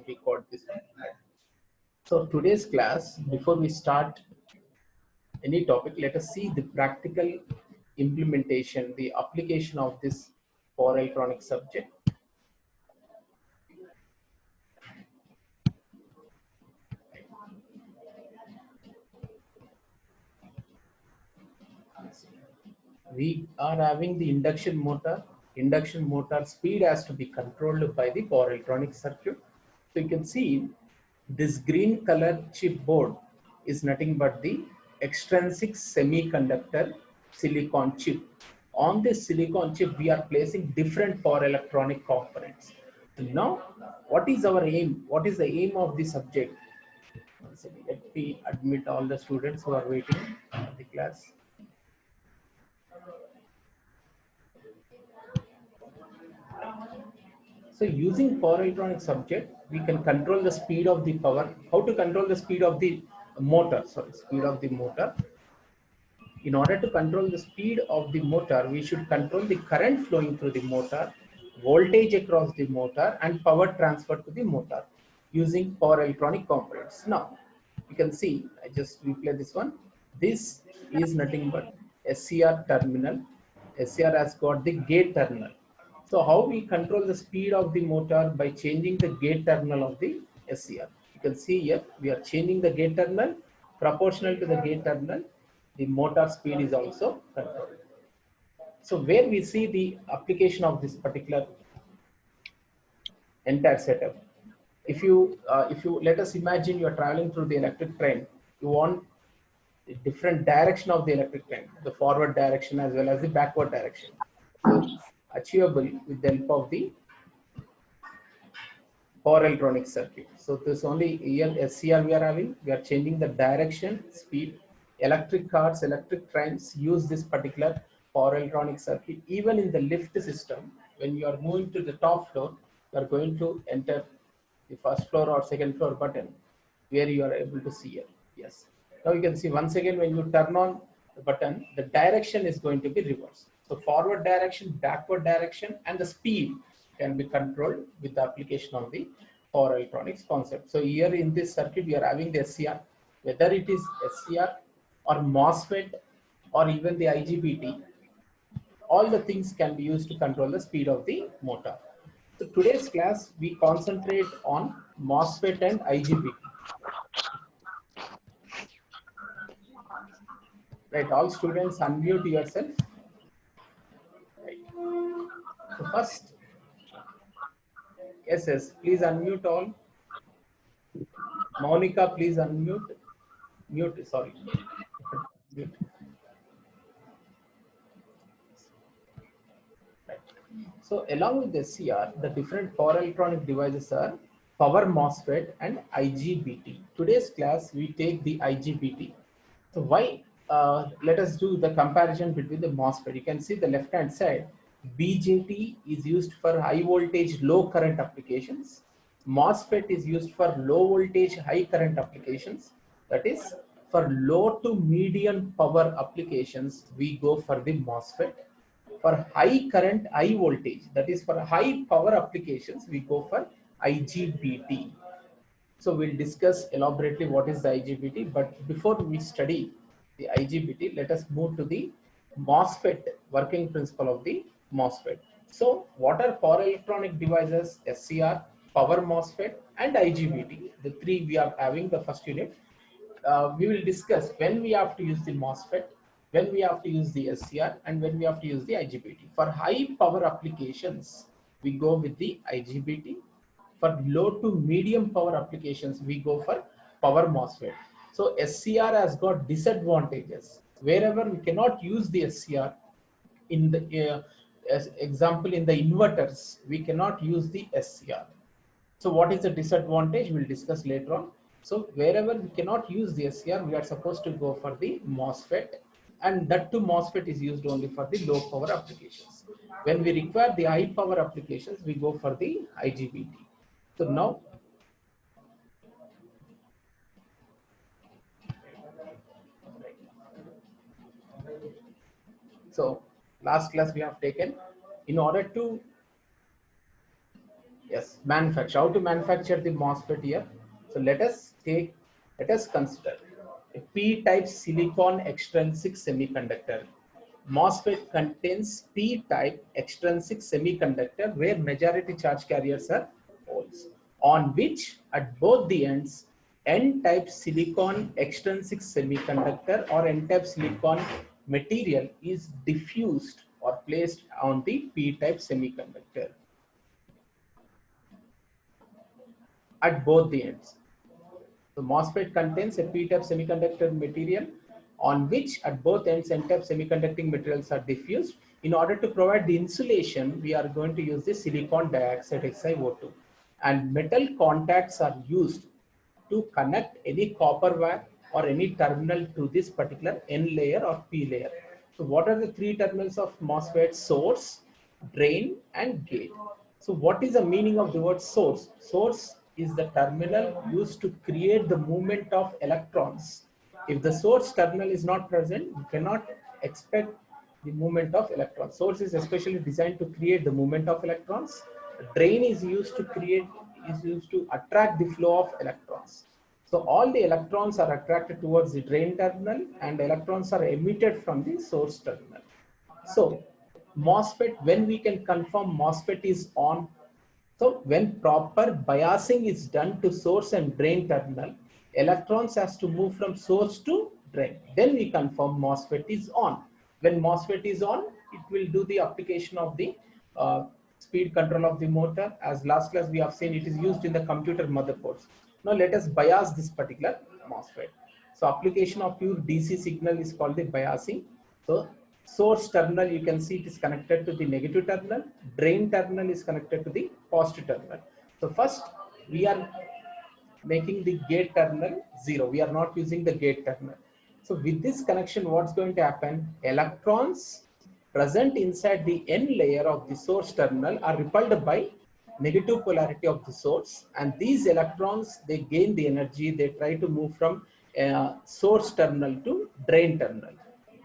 we got this one. So today's class, before we start any topic, let us see the practical implementation, the application of this power electronic subject. We are having the induction motor. Induction motor speed has to be controlled by the power electronic circuit. So you can see this green color chip board is nothing but the extrinsic semiconductor silicon chip. On this silicon chip, we are placing different power electronic components. So now, what is our aim? What is the aim of the subject? Let me admit all the students who are waiting for the class. So using power electronic subject, we can control the speed of the power. How to control the speed of the motor? Sorry, speed of the motor. In order to control the speed of the motor, we should control the current flowing through the motor, voltage across the motor, and power transfer to the motor using power electronic components. Now, you can see, I just replay this one. This is nothing but SCR terminal. SCR has got the gate terminal. So how we control the speed of the motor? By changing the gate terminal of the SCR. You can see here, we are changing the gate terminal. Proportional to the gate terminal, the motor speed is also controlled. So where we see the application of this particular entire setup. If you let us imagine you are traveling through the electric train, you want the different direction of the electric train, the forward direction as well as the backward direction. So achievable with the help of the power electronic circuit. So this only here SCR we are having. We are changing the direction, speed. Electric cars, electric trains use this particular power electronic circuit. Even in the lift system, when you are moving to the top floor, you are going to enter the first floor or second floor button where you are able to see it. Yes. Now you can see once again when you turn on the button, the direction is going to be reversed. So forward direction, backward direction, and the speed can be controlled with the application of the power electronics concept. So here in this circuit, we are having the SCR, whether it is SCR or MOSFET or even the IGBT, all the things can be used to control the speed of the motor. So today's class, we concentrate on MOSFET and IGBT. Right, all students unmute yourself. Right. So first, yes, please unmute all. Monica, please unmute. Mute, sorry. Mute. Right. So along with the SCR, the different power electronic devices are power MOSFET and IGBT. Today's class, we take the IGBT. So why? Let us do the comparison between the MOSFET. You can see the left-hand side, BJT is used for high voltage, low current applications. MOSFET is used for low voltage, high current applications. That is, for low to medium power applications, we go for the MOSFET. For high current, high voltage, that is for high power applications, we go for IGBT. So we'll discuss elaborately what is the IGBT, but before we study the IGBT, let us move to the MOSFET, working principle of the MOSFET. So what are power electronic devices? SCR, power MOSFET and IGBT. The three we are having the first unit. We will discuss when we have to use the MOSFET, when we have to use the SCR, and when we have to use the IGBT. For high power applications, we go with the IGBT. For low to medium power applications, we go for power MOSFET. So SCR has got disadvantages. Wherever we cannot use the SCR, in the as example in the inverters, we cannot use the SCR. So what is the disadvantage? We'll discuss later on. So wherever we cannot use the SCR, we are supposed to go for the MOSFET, and that too MOSFET is used only for the low power applications. When we require the high power applications, we go for the IGBT. So now, so last class we have taken, in order to Yes, manufacture. How to manufacture the MOSFET here? So let us consider a P-type silicon extrinsic semiconductor. MOSFET contains P-type extrinsic semiconductor where majority charge carriers are holes, on which at both the ends N-type silicon extrinsic semiconductor or N-type silicon material is diffused or placed on the P-type semiconductor at both the ends. The MOSFET contains a P-type semiconductor material on which at both ends N-type semiconducting materials are diffused. In order to provide the insulation, we are going to use the silicon dioxide SiO2. And metal contacts are used to connect any copper wire or any terminal to this particular N layer or P layer. So what are the three terminals of MOSFET? Source, drain, and gate. So what is the meaning of the word source? Source is the terminal used to create the movement of electrons. If the source terminal is not present, you cannot expect the movement of electrons. Source is especially designed to create the movement of electrons. Drain is used to attract the flow of electrons. So all the electrons are attracted towards the drain terminal and electrons are emitted from the source terminal. So MOSFET, when we can confirm MOSFET is on, so when proper biasing is done to source and drain terminal, electrons has to move from source to drain. Then we confirm MOSFET is on. When MOSFET is on, it will do the application of the speed control of the motor. As last class we have seen, it is used in the computer motherboards. Now let us bias this particular MOSFET. So application of pure DC signal is called the biasing. So source terminal, you can see it is connected to the negative terminal. Drain terminal is connected to the positive terminal. So first we are making the gate terminal 0. We are not using the gate terminal. So with this connection, what's going to happen? Electrons present inside the N layer of the source terminal are repelled by negative polarity of the source, and these electrons, they gain the energy. They try to move from source terminal to drain terminal.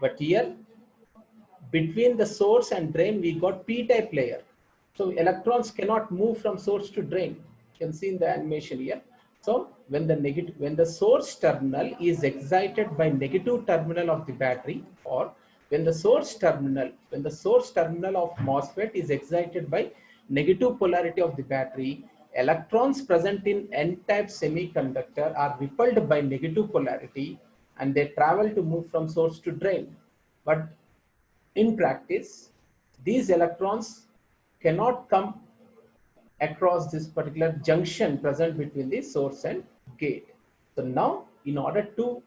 But here between the source and drain, we got p-type layer. So electrons cannot move from source to drain. You can see in the animation here. So when the source terminal is excited by negative terminal of the battery, or when the source terminal of MOSFET is excited by negative polarity of the battery, electrons present in N-type semiconductor are repelled by negative polarity and they travel to move from source to drain. But in practice, these electrons cannot come across this particular junction present between the source and gate. So now, in order to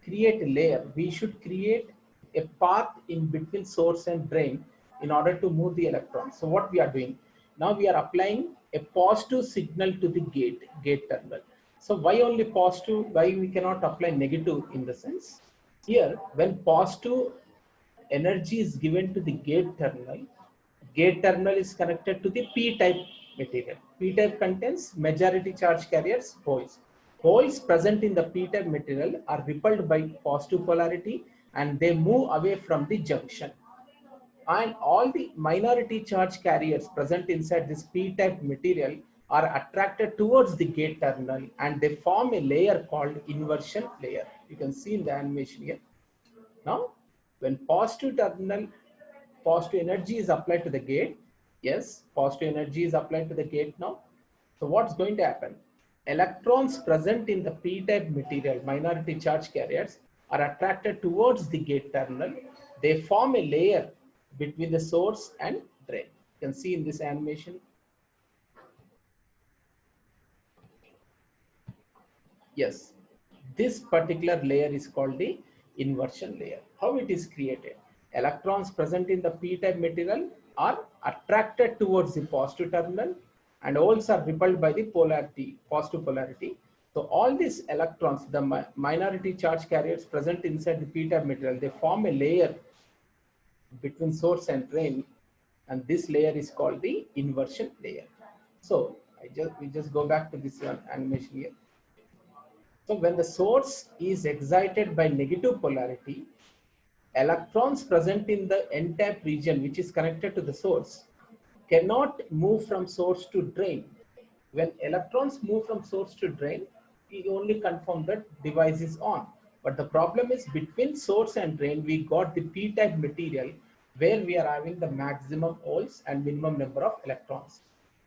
create a layer, we should create a path in between source and drain in order to move the electrons. So what we are doing? Now we are applying a positive signal to the gate terminal. So why only positive? Why we cannot apply negative in the sense? Here, when positive energy is given to the gate terminal is connected to the p-type material. P-type contains majority charge carriers, holes. Holes present in the p-type material are repelled by positive polarity and they move away from the junction, and all the minority charge carriers present inside this p-type material are attracted towards the gate terminal and they form a layer called inversion layer. You can see in the animation here. Now, when positive energy is applied to the gate, yes, positive energy is applied to the gate now. So what's going to happen? Electrons present in the p-type material, minority charge carriers, are attracted towards the gate terminal. They form a layer between the source and drain. You can see in this animation. Yes, this particular layer is called the inversion layer. How it is created? Electrons present in the p-type material are attracted towards the positive terminal and holes are repelled by the positive polarity. So all these electrons, the minority charge carriers present inside the p-type material, they form a layer between source and drain, and this layer is called the inversion layer. So we just go back to this animation here. So when the source is excited by negative polarity, electrons present in the N-type region, which is connected to the source, cannot move from source to drain. When electrons move from source to drain, we only confirm that device is on. But the problem is between source and drain, we got the p-type material where we are having the maximum holes and minimum number of electrons.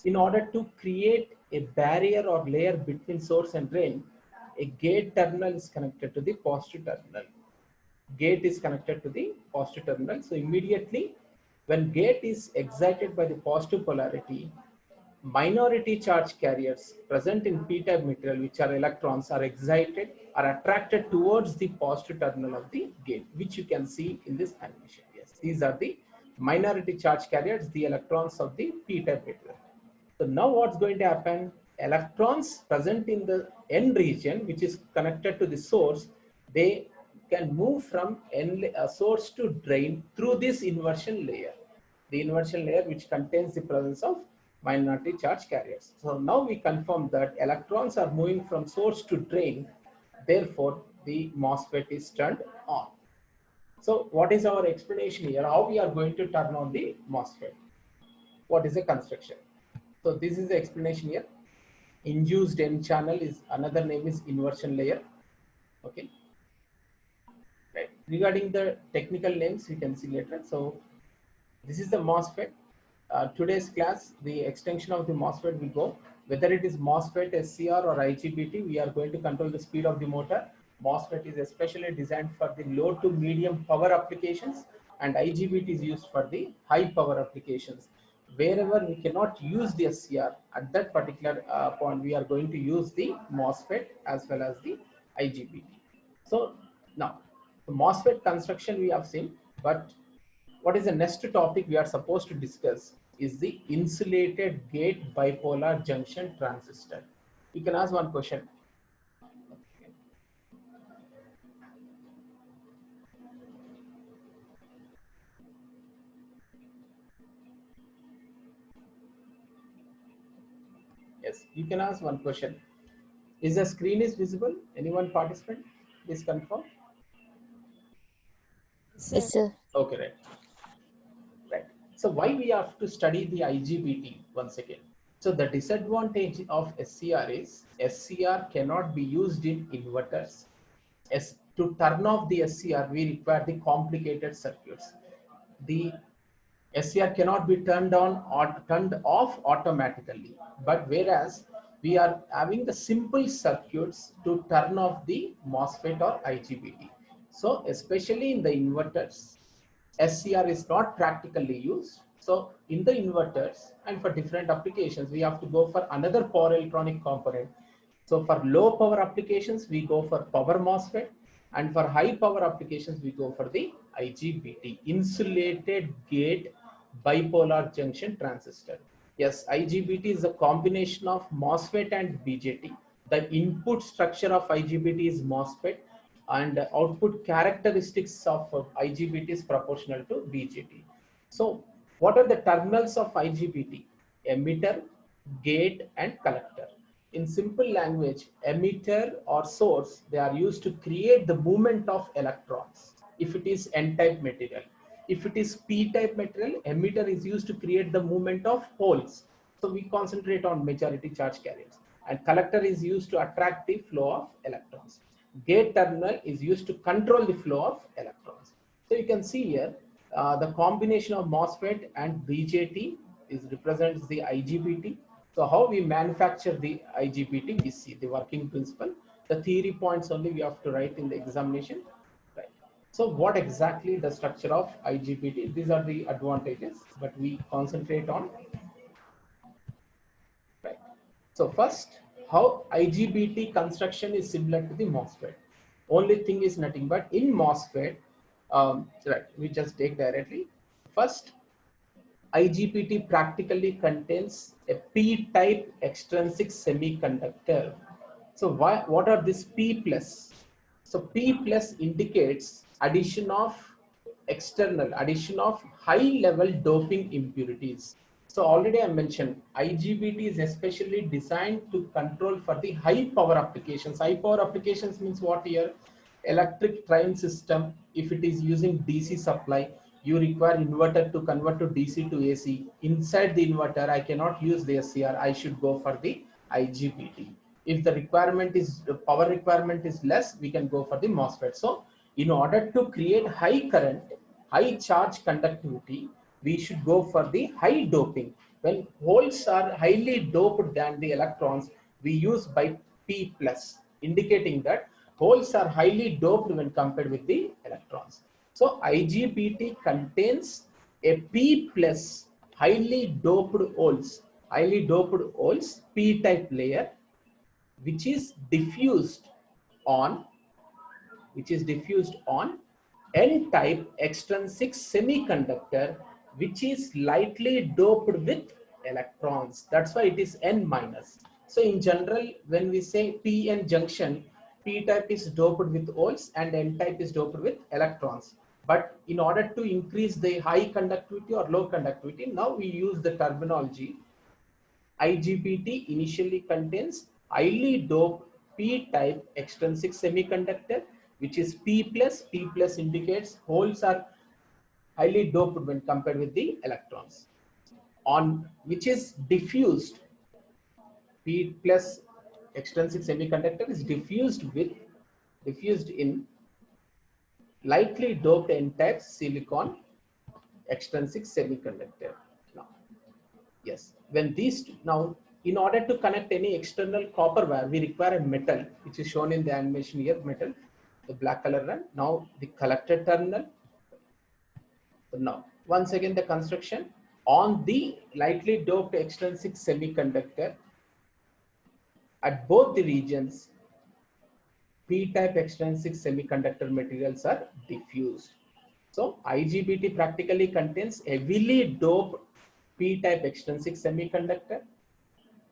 In order to create a barrier or layer between source and drain, a gate terminal is connected to the positive terminal. Gate is connected to the positive terminal. So immediately when gate is excited by the positive polarity, minority charge carriers present in p-type material, which are electrons, are excited, are attracted towards the positive terminal of the gate, which you can see in this animation. Yes, these are the minority charge carriers, the electrons of the p-type material. So now what's going to happen? Electrons present in the N region, which is connected to the source, they can move from source to drain through this inversion layer. The inversion layer which contains the presence of minority charge carriers. So now we confirm that electrons are moving from source to drain. Therefore, the MOSFET is turned on. So what is our explanation here? How we are going to turn on the MOSFET? What is the construction? So this is the explanation here. Induced N channel is another name is inversion layer. Okay. Right. Regarding the technical names, you can see later. So this is the MOSFET. Today's class, the extension of the MOSFET will go. Whether it is MOSFET, SCR or IGBT, we are going to control the speed of the motor. MOSFET is especially designed for the low to medium power applications, and IGBT is used for the high power applications. Wherever we cannot use the SCR, at that particular point, we are going to use the MOSFET as well as the IGBT. So now, the MOSFET construction we have seen, but what is the next topic we are supposed to discuss is the insulated gate bipolar junction transistor. You can ask one question. Yes, you can ask one question. Is the screen is visible? Anyone participant? Please confirm. Yes, sir. Okay, right. Right. So why we have to study the IGBT once again? So the disadvantage of SCR is SCR cannot be used in inverters. As to turn off the SCR, we require the complicated circuits. The SCR cannot be turned on or turned off automatically. But whereas we are having the simple circuits to turn off the MOSFET or IGBT. So especially in the inverters, SCR is not practically used. So in the inverters and for different applications, we have to go for another power electronic component. So for low power applications, we go for power MOSFET, and for high power applications, we go for the IGBT, insulated gate bipolar junction transistor. Yes, IGBT is a combination of MOSFET and BJT. The input structure of IGBT is MOSFET, and output characteristics of IGBT is proportional to BJT. So what are the terminals of IGBT? Emitter, gate, and collector. In simple language, emitter or source, they are used to create the movement of electrons if it is N-type material. If it is P-type material, emitter is used to create the movement of holes. So we concentrate on majority charge carriers. And collector is used to attract the flow of electrons. Gate terminal is used to control the flow of electrons. So you can see here, the combination of MOSFET and BJT is represents the IGBT. So how we manufacture the IGBT, we see the working principle. The theory points only we have to write in the examination. Right. So what exactly the structure of IGBT? These are the advantages, but we concentrate on. Right. So first, how IGBT construction is similar to the MOSFET. Only thing is nothing but in MOSFET, right, we just take directly. First, IGBT practically contains a P-type extrinsic semiconductor. So what are these P plus? So P plus indicates addition of addition of high level doping impurities. So already I mentioned IGBT is especially designed to control for the high power applications. High power applications means what here? Electric train system. If it is using DC supply, you require inverter to convert to DC to AC. Inside the inverter, I cannot use the SCR. I should go for the IGBT. If the requirement is, the power requirement is less, we can go for the MOSFET. So in order to create high current, high charge conductivity, we should go for the high doping. When holes are highly doped than the electrons, we use by P plus, indicating that holes are highly doped when compared with the electrons. So IGBT contains a P plus highly doped holes, P-type layer, which is diffused on N-type extrinsic semiconductor, which is lightly doped with electrons. That's why it is N minus. So in general, when we say PN junction, P-type is doped with holes and N-type is doped with electrons. But in order to increase the high conductivity or low conductivity, now we use the terminology IGBT initially contains highly doped P-type extrinsic semiconductor, which is P plus. P plus indicates holes are highly doped when compared with the electrons. On which is diffused, P plus extrinsic semiconductor is diffused in lightly doped N-type silicon extrinsic semiconductor. Now, yes, when these now, in order to connect any external copper wire, we require a metal, which is shown in the animation here, metal, the black color one. Now the collector terminal. So now, once again, the construction on the lightly doped extrinsic semiconductor at both the regions, P-type extrinsic semiconductor materials are diffused. So IGBT practically contains heavily doped P-type extrinsic semiconductor,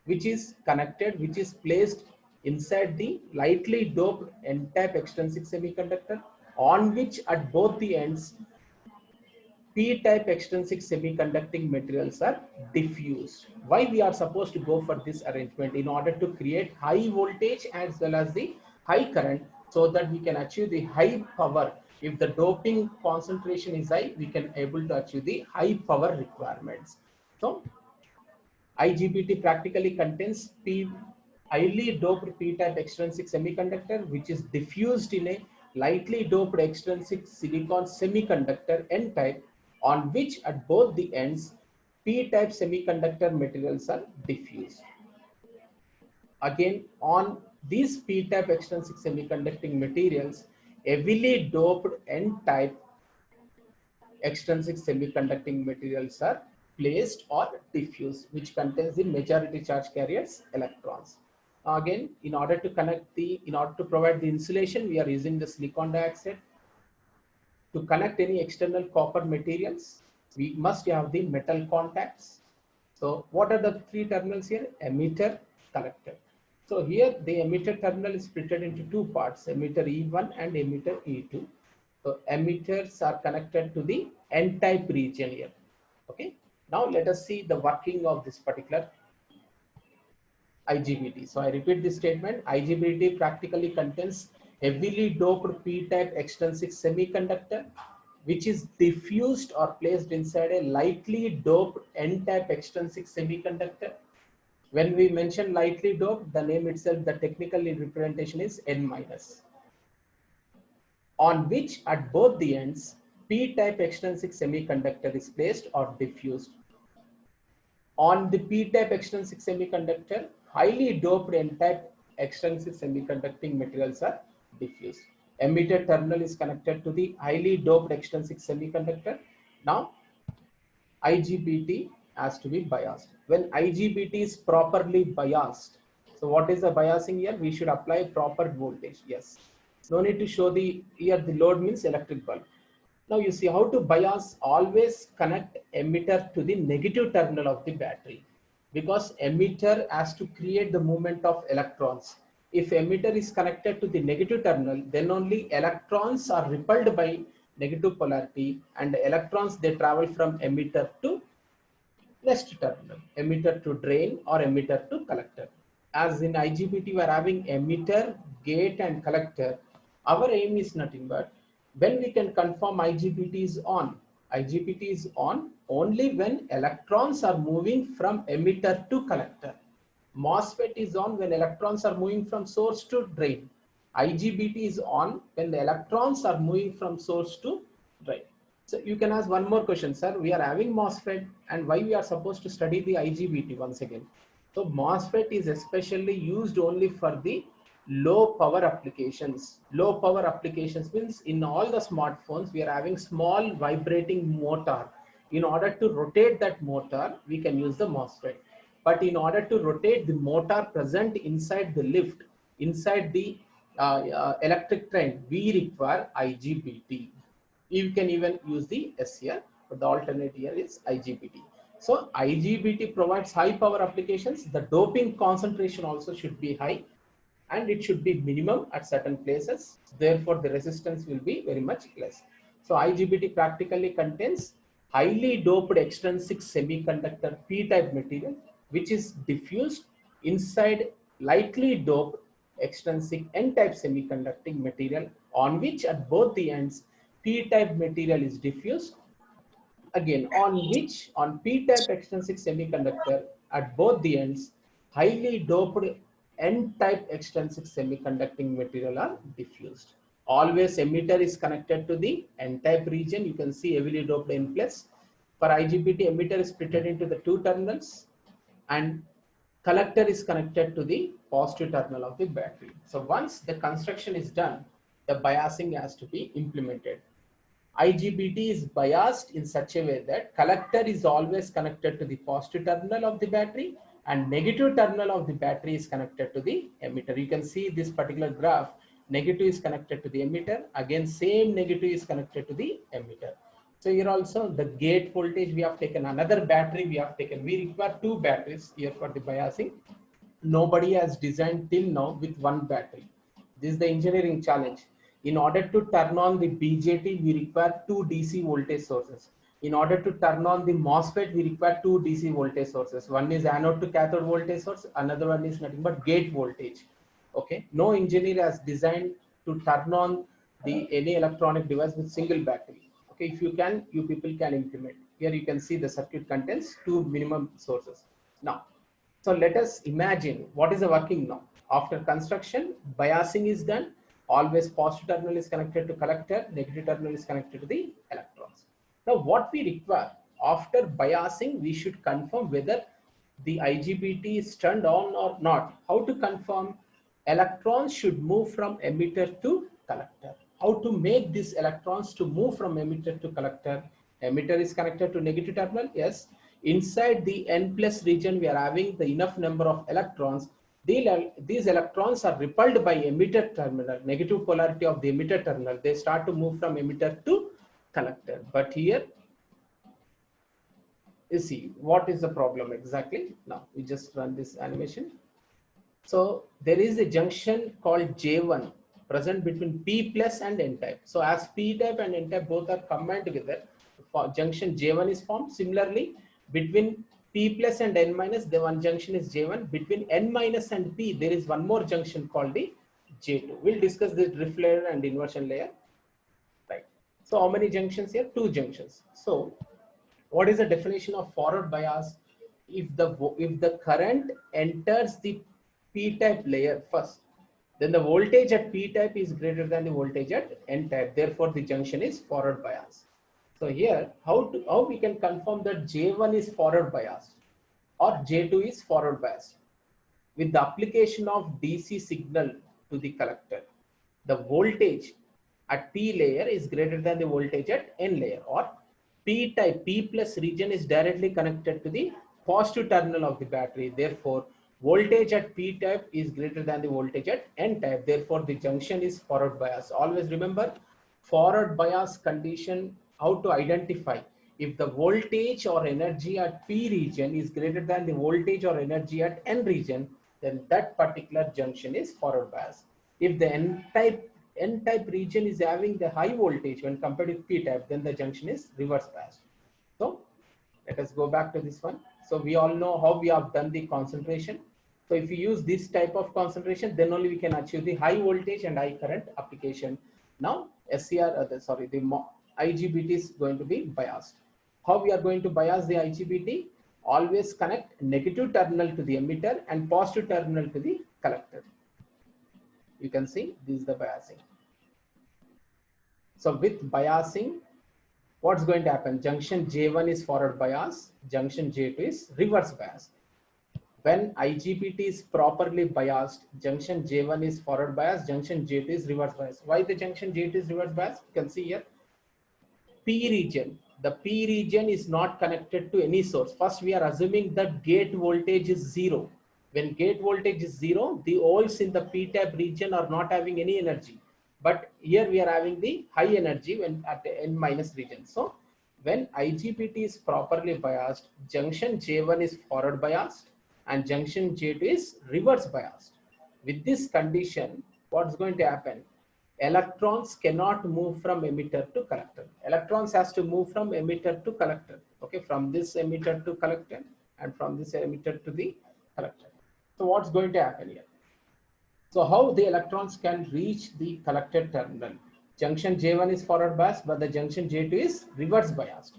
which is placed inside the lightly doped N-type extrinsic semiconductor, on which at both the ends P-type extrinsic semiconducting materials are diffused. Why we are supposed to go for this arrangement? In order to create high voltage as well as the high current, so that we can achieve the high power. If the doping concentration is high, we can able to achieve the high power requirements. So IGBT practically contains highly doped P-type extrinsic semiconductor, which is diffused in a lightly doped extrinsic silicon semiconductor N-type, on which at both the ends P-type semiconductor materials are diffused. Again, on these P-type extrinsic semiconducting materials, heavily doped N-type extrinsic semiconducting materials are placed or diffused, which contains the majority charge carriers, electrons. Again, in order to provide the insulation, we are using the silicon dioxide. To connect any external copper materials, we must have the metal contacts. So what are the three terminals here? Emitter, collector. So here the emitter terminal is split into two parts, emitter E1 and emitter E2. So emitters are connected to the N-type region here. Okay. Now let us see the working of this particular IGBT. So I repeat this statement. IGBT practically contains heavily doped P-type extrinsic semiconductor, which is diffused or placed inside a lightly doped N-type extrinsic semiconductor. When we mention lightly doped, the name itself, the technical representation is N minus, on which at both the ends P-type extrinsic semiconductor is placed or diffused. On the P-type extrinsic semiconductor, highly doped N-type extrinsic semiconducting materials are diffused. Emitter terminal is connected to the highly doped extrinsic semiconductor. Now IGBT has to be biased. When IGBT is properly biased, so what is the biasing here? We should apply proper voltage. Yes. No need to show here the load means electric bulb. Now you see how to bias. Always connect emitter to the negative terminal of the battery, because emitter has to create the movement of electrons. If emitter is connected to the negative terminal, then only electrons are repelled by negative polarity, and electrons, they travel from emitter to next terminal, emitter to drain or emitter to collector. As in IGBT, we are having emitter, gate and collector. Our aim is nothing but when we can confirm IGBT is on. IGBT is on only when electrons are moving from emitter to collector. MOSFET is on when electrons are moving from source to drain. IGBT is on when the electrons are moving from source to drain. So you can ask one more question, sir. We are having MOSFET, and why we are supposed to study the IGBT once again? So MOSFET is especially used only for the low power applications. Low power applications means in all the smartphones, we are having small vibrating motor. In order to rotate that motor, we can use the MOSFET. But in order to rotate the motor present inside the lift, inside the electric train, we require IGBT. You can even use the SCR, but the alternate here is IGBT. So IGBT provides high power applications. The doping concentration also should be high, and it should be minimum at certain places. Therefore, the resistance will be very much less. So IGBT practically contains highly doped extrinsic semiconductor p-type material, which is diffused inside lightly doped extrinsic n-type semiconducting material, on which at both the ends p-type material is diffused. Again, on which on p-type extrinsic semiconductor at both the ends, highly doped n-type extrinsic semiconducting material are diffused. Always emitter is connected to the n-type region. You can see heavily doped N plus. For IGBT, emitter is split into the two terminals, and collector is connected to the positive terminal of the battery. So once the construction is done, the biasing has to be implemented. IGBT is biased in such a way that collector is always connected to the positive terminal of the battery, and negative terminal of the battery is connected to the emitter. You can see this particular graph, negative is connected to the emitter, again same negative is connected to the emitter. So here also the gate voltage, we have taken another battery, we require two batteries here for the biasing. Nobody has designed till now with one battery. This is the engineering challenge. In order to turn on the BJT, we require two DC voltage sources. In order to turn on the MOSFET, we require two DC voltage sources. One is anode to cathode voltage source, another one is nothing but gate voltage. Okay, no engineer has designed to turn on the any electronic device with single battery. Okay, if you can, you people can implement. Here you can see the circuit contains two minimum sources. Now, so let us imagine what is the working now. After construction, biasing is done. Always positive terminal is connected to collector, negative terminal is connected to the electrons. Now what we require after biasing, we should confirm whether the IGBT is turned on or not. How to confirm? Electrons should move from emitter to collector. How to make these electrons to move from emitter to collector? Emitter is connected to negative terminal, yes. Inside the N plus region, we are having the enough number of electrons. These electrons are repelled by emitter terminal, negative polarity of the emitter terminal. They start to move from emitter to collector. But here, you see, what is the problem exactly? Now, we just run this animation. So there is a junction called J1 present between P plus and N type. So as P type and N type both are combined together, junction J1 is formed. Similarly, between P plus and N minus, the one junction is J1. Between N minus and P, there is one more junction called the J2. We'll discuss the drift layer and inversion layer. Right. So how many junctions here? Two junctions. So what is the definition of forward bias? If the current enters the p-type layer first, then the voltage at p-type is greater than the voltage at n-type. Therefore, the junction is forward bias. So here, how we can confirm that J1 is forward biased or J2 is forward biased? With the application of DC signal to the collector, the voltage at P layer is greater than the voltage at N layer, or P type, P plus region is directly connected to the positive terminal of the battery. Therefore, voltage at P type is greater than the voltage at N type. Therefore, the junction is forward bias. Always remember forward bias condition, how to identify. If the voltage or energy at P region is greater than the voltage or energy at N region, then that particular junction is forward bias. If the N-type region is having the high voltage when compared with P-type, then the junction is reverse biased. So let us go back to this one. So we all know how we have done the concentration. So if you use this type of concentration, then only we can achieve the high voltage and high current application. Now SCR, the IGBT is going to be biased. How we are going to bias the IGBT? always connect negative terminal to the emitter and positive terminal to the collector. You can see this is the biasing. So with biasing, what's going to happen? Junction J1 is forward bias, junction J2 is reverse bias. When IGBT is properly biased, junction J1 is forward bias, junction J2 is reverse bias. Why the junction J2 is reverse bias? You can see here, P region. The P region is not connected to any source. First, we are assuming that gate voltage is zero. When gate voltage is zero, the holes in the P-type region are not having any energy. But here we are having the high energy when at the N minus region. So when IGBT is properly biased, junction J1 is forward biased and junction J2 is reverse biased. With this condition, what's going to happen? Electrons cannot move from emitter to collector. Electrons has to move from emitter to collector. Okay, from this emitter to collector and from this emitter to the collector. So what's going to happen here? So how the electrons can reach the collector terminal? Junction J1 is forward biased, but the junction J2 is reverse biased.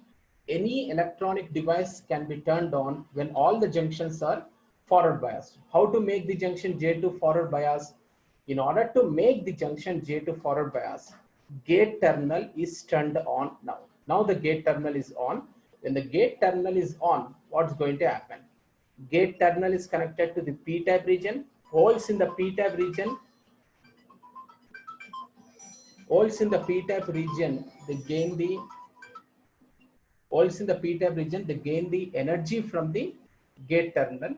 Any electronic device can be turned on when all the junctions are forward biased. How to make the junction J2 forward bias? In order to make the junction J2 forward bias, gate terminal is turned on now. Now the gate terminal is on. When the gate terminal is on, what's going to happen? Gate terminal is connected to the P-type region. Holes in the P-type region, they gain the holes in the P-type region, they gain the energy from the gate terminal.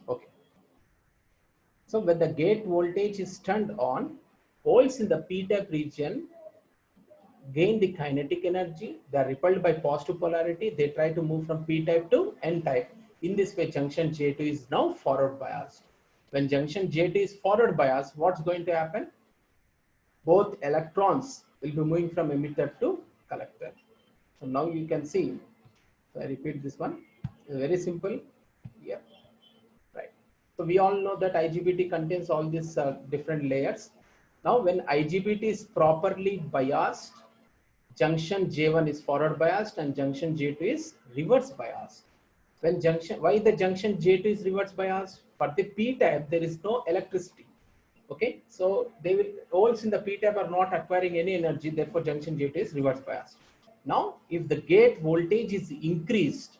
Okay. So when the gate voltage is turned on, holes in the P-type region gain the kinetic energy. They are repelled by positive polarity. They try to move from P-type to N-type. In this way, junction J2 is now forward biased. When junction J2 is forward biased, what's going to happen? Both electrons will be moving from emitter to collector. So now you can see, so I repeat this one. It's very simple. Yeah, right. So we all know that IGBT contains all these different layers. Now when IGBT is properly biased, junction J1 is forward biased and junction J2 is reverse biased. When why the junction J2 is reverse biased? For the P-type, there is no electricity. Okay, so holes in the P-type are not acquiring any energy, therefore junction J2 is reverse biased. Now, if the gate voltage is increased,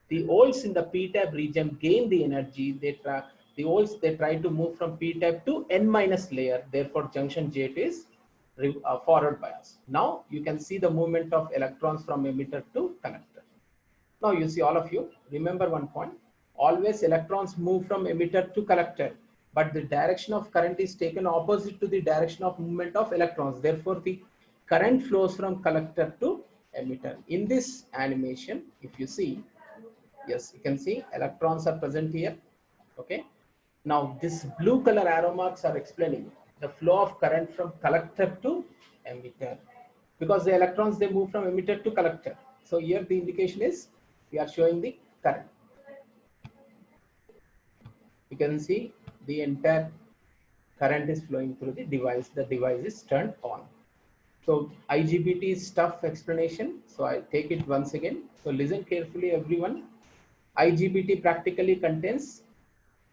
the holes in the P-type region gain the energy. The holes they try to move from P-type to N minus layer, therefore junction J2 is forward bias. Now you can see the movement of electrons from emitter to collector. Now you see, all of you remember one point, always electrons move from emitter to collector, but the direction of current is taken opposite to the direction of movement of electrons. Therefore the current flows from collector to emitter. In this animation, if you see, yes, you can see electrons are present here. Okay, now this blue color arrow marks are explaining the flow of current from collector to emitter, because the electrons they move from emitter to collector. So here the indication is we are showing the current. You can see the entire current is flowing through the device. The device is turned on. So IGBT is tough explanation. So I take it once again. So listen carefully, everyone. IGBT practically contains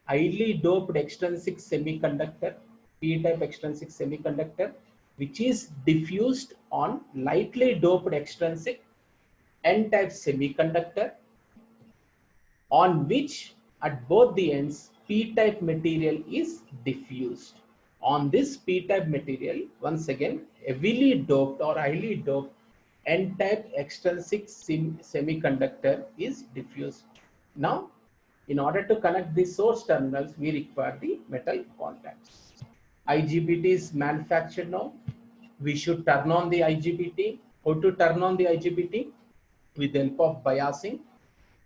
highly doped extrinsic semiconductor, P-type extrinsic semiconductor, which is diffused on lightly doped extrinsic N-type semiconductor, on which at both the ends P-type material is diffused. On this P-type material, once again, heavily doped or highly doped N-type extrinsic semiconductor is diffused. Now, in order to connect the source terminals, we require the metal contacts. IGBT is manufactured now. We should turn on the IGBT. How to turn on the IGBT? With the help of biasing.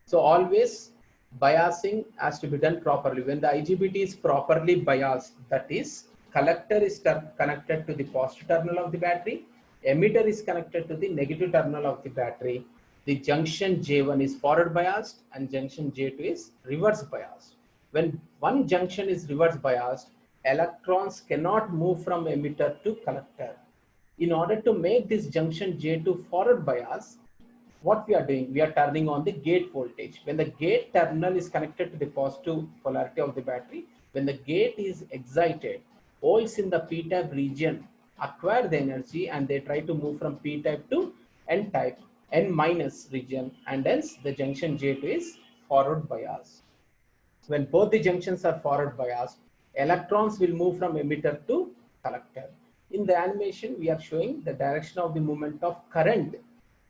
So always biasing has to be done properly. When the IGBT is properly biased, that is, collector is connected to the positive terminal of the battery, emitter is connected to the negative terminal of the battery, the junction J1 is forward biased and junction J2 is reverse biased. When one junction is reverse biased, electrons cannot move from emitter to collector. In order to make this junction J2 forward bias, what we are doing, we are turning on the gate voltage. When the gate terminal is connected to the positive polarity of the battery, when the gate is excited, holes in the p-type region acquire the energy and they try to move from p-type to n-type, n minus region, and hence the junction J2 is forward biased. When both the junctions are forward biased, electrons will move from emitter to collector. In the animation, we are showing the direction of the movement of current.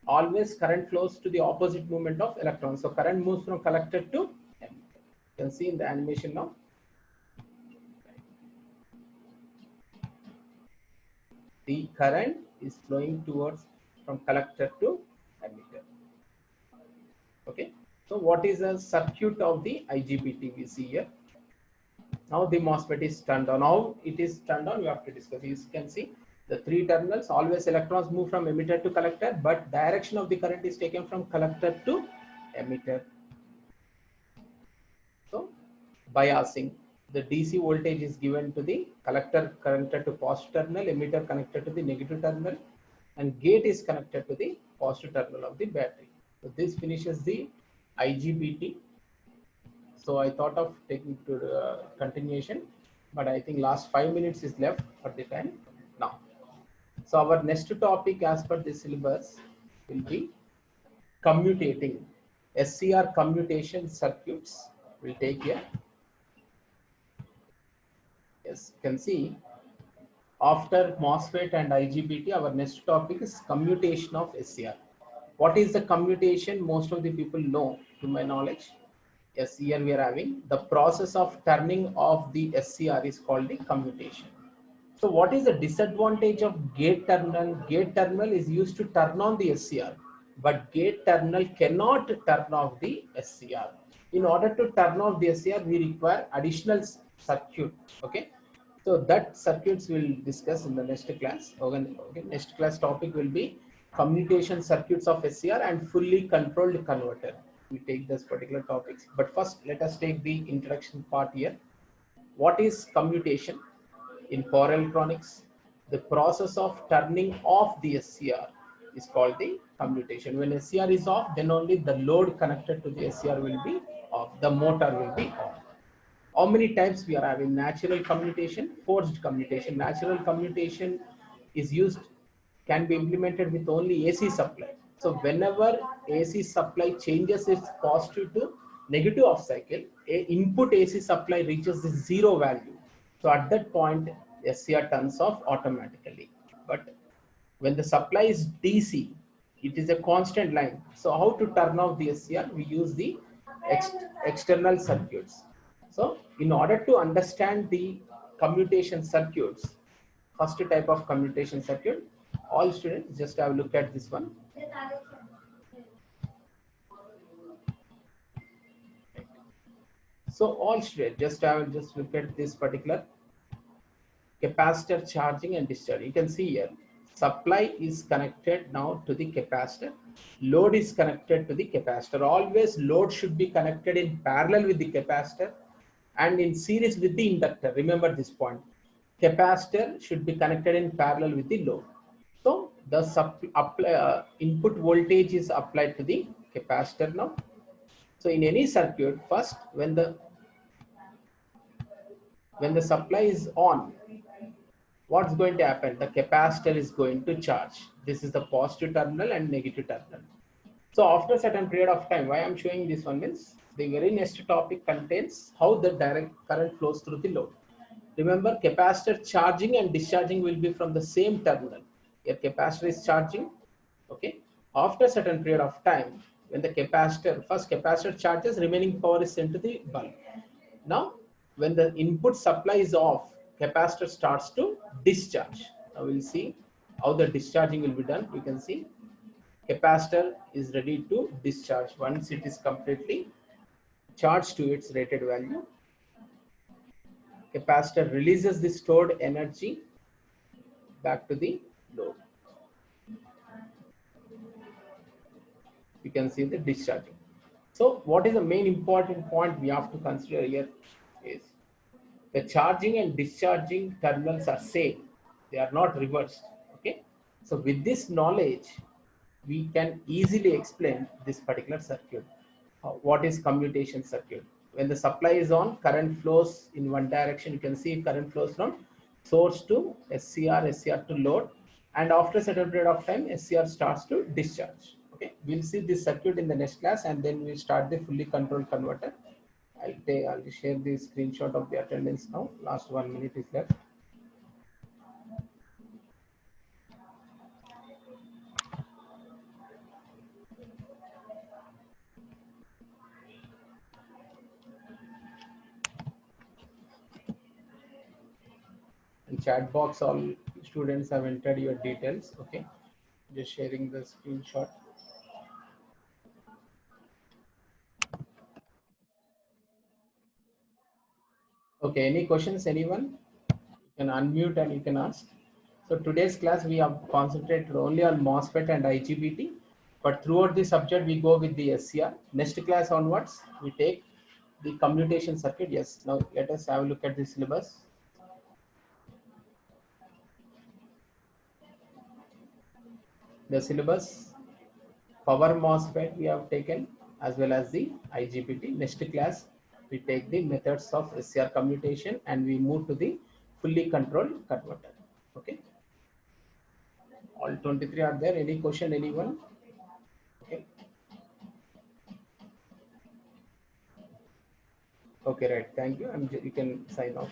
Always current flows to the opposite movement of electrons. So current moves from collector to emitter. You can see in the animation now. The current is flowing towards from collector to emitter. Okay. So what is the circuit of the IGBT we see here? Now the MOSFET is turned on. How it is turned on, we have to discuss. You can see the three terminals, always electrons move from emitter to collector, but direction of the current is taken from collector to emitter. So biasing, the DC voltage is given to the collector connected to positive terminal, emitter connected to the negative terminal, and gate is connected to the positive terminal of the battery. So this finishes the IGBT. So I thought of taking to continuation, but I think last 5 minutes is left for the time now. So our next topic as per the syllabus will be commutating. SCR commutation circuits will take here. Yes, you can see after MOSFET and IGBT, our next topic is commutation of SCR. What is the commutation? Most of the people know, to my knowledge. Yes, here we are having the process of turning off the SCR is called the commutation. So what is the disadvantage of gate terminal? Gate terminal is used to turn on the SCR, but gate terminal cannot turn off the SCR. In order to turn off the SCR, we require additional circuit. Okay. So that circuits we'll discuss in the next class. Okay. Next class topic will be commutation circuits of SCR and fully controlled converter. We take this particular topics, but first let us take the introduction part here. What is commutation? In power electronics, the process of turning off the SCR is called the commutation. When SCR is off, then only the load connected to the SCR will be off, the motor will be off. How many types we are having? Natural commutation, forced commutation. Natural commutation is used, can be implemented with only AC supply. So whenever AC supply changes its positive to negative off cycle, input AC supply reaches the zero value. So at that point, SCR turns off automatically. But when the supply is DC, it is a constant line. So how to turn off the SCR? We use the external circuits. So in order to understand the commutation circuits, first type of commutation circuit, all students just have a look at this one. So all students just look at this particular capacitor charging and discharging. You can see here supply is connected now to the capacitor, load is connected to the capacitor. Always load should be connected in parallel with the capacitor and in series with the inductor. Remember this point. Capacitor should be connected in parallel with the load. So the input voltage is applied to the capacitor now. So in any circuit, first when the supply is on, what's going to happen? The capacitor is going to charge. This is the positive terminal and negative terminal. So after a certain period of time, why I'm showing this one means the very next topic contains how the direct current flows through the load. Remember, capacitor charging and discharging will be from the same terminal. Your capacitor is charging. Okay. After a certain period of time, when the first capacitor charges, remaining power is sent to the bulb. Now, when the input supply is off, capacitor starts to discharge. Now we'll see how the discharging will be done. You can see capacitor is ready to discharge. Once it is completely charged to its rated value, capacitor releases the stored energy back to the load. You can see the discharging. So what is the main important point we have to consider here is the charging and discharging terminals are same. They are not reversed. Okay. So with this knowledge, we can easily explain this particular circuit. What is commutation circuit? When the supply is on, current flows in one direction. You can see current flows from source to SCR, SCR to load, and after a certain period of time, SCR starts to discharge. Okay, we'll see this circuit in the next class, and then we'll start the fully controlled converter. I'll share the screenshot of the attendance now. Last 1 minute is left. In chat box, all students have entered your details. Okay, just sharing the screenshot. Okay, any questions, anyone? You can unmute and you can ask. So today's class we have concentrated only on MOSFET and IGBT, but throughout the subject we go with the SCR. Next class onwards we take the commutation circuit. Yes, now let us have a look at the syllabus. The syllabus, power MOSFET we have taken, as well as the IGBT. Next class we take the methods of SCR commutation and we move to the fully controlled converter. Okay, all 23 are there. Any question, anyone? Okay. Okay, right. Thank you. You can sign off.